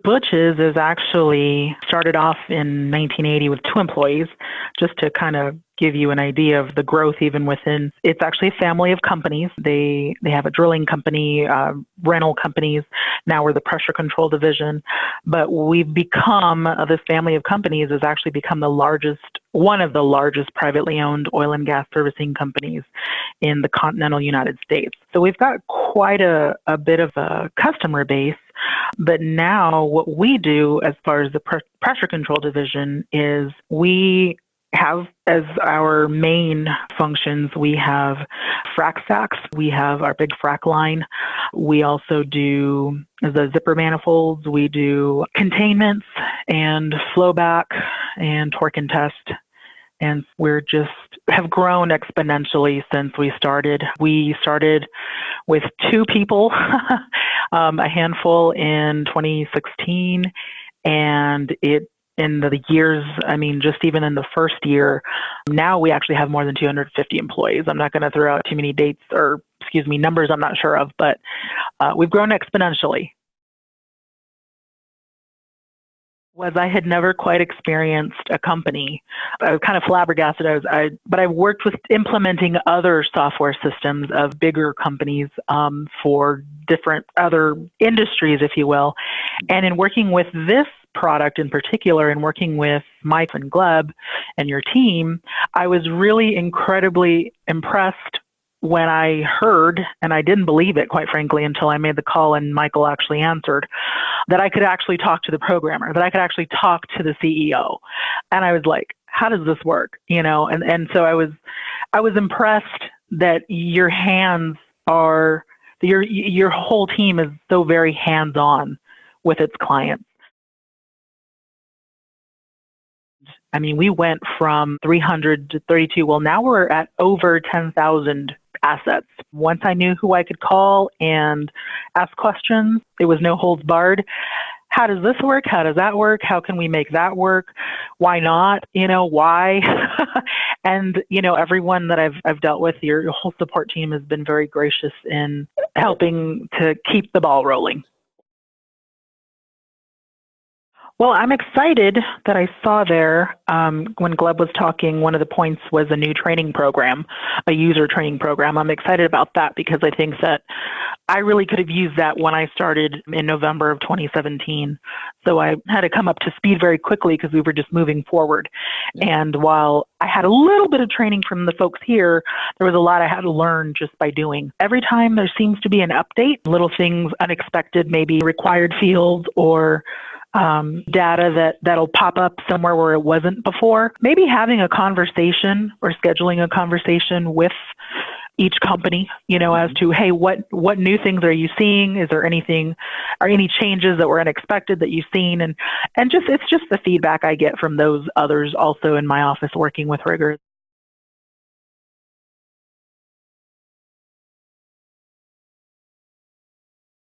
Butch's is actually started off in 1980 with 2 employees, just to kind of give you an idea of the growth even within. It's actually a family of companies. They have a drilling company, rental companies. Now we're the pressure control division, but we've become, this family of companies has actually become one of the largest privately owned oil and gas servicing companies in the continental United States. So we've got quite a bit of a customer base. But now what we do as far as the pressure control division is we have as our main functions, we have frac stacks, we have our big frac line. We also do the zipper manifolds, we do containments and flowback and torque and test. And we're just have grown exponentially since we started. We started with 2 people, a handful in 2016, and in the years, just even in the first year, now we actually have more than 250 employees. I'm not going to throw out too many dates or, numbers I'm not sure of, but we've grown exponentially. I had never quite experienced a company. I was kind of flabbergasted. But I've worked with implementing other software systems of bigger companies for different other industries, if you will. And in working with this product in particular, and working with Mike and Gleb and your team, I was really incredibly impressed when I heard, and I didn't believe it, quite frankly, until I made the call and Michael actually answered, that I could actually talk to the programmer, that I could actually talk to the CEO. And I was like, how does this work? And so I was impressed that your hands are, your whole team is so very hands-on with its clients. We went from 300 to 32. Well, now we're at over 10,000 assets. Once I knew who I could call and ask questions, it was no holds barred. How does this work? How does that work? How can we make that work? Why not? Why? And, everyone that I've dealt with, your whole support team has been very gracious in helping to keep the ball rolling. Well, I'm excited that I saw there when Gleb was talking, one of the points was a new training program, a user training program. I'm excited about that because I think that I really could have used that when I started in November of 2017. So I had to come up to speed very quickly because we were just moving forward. And while I had a little bit of training from the folks here, there was a lot I had to learn just by doing. Every time there seems to be an update, little things unexpected, maybe required fields or data that'll pop up somewhere where it wasn't before. Maybe having a conversation or scheduling a conversation with each company, as to, hey, what new things are you seeing? Is there anything, or any changes that were unexpected that you've seen? And it's just the feedback I get from those others also in my office working with riggers.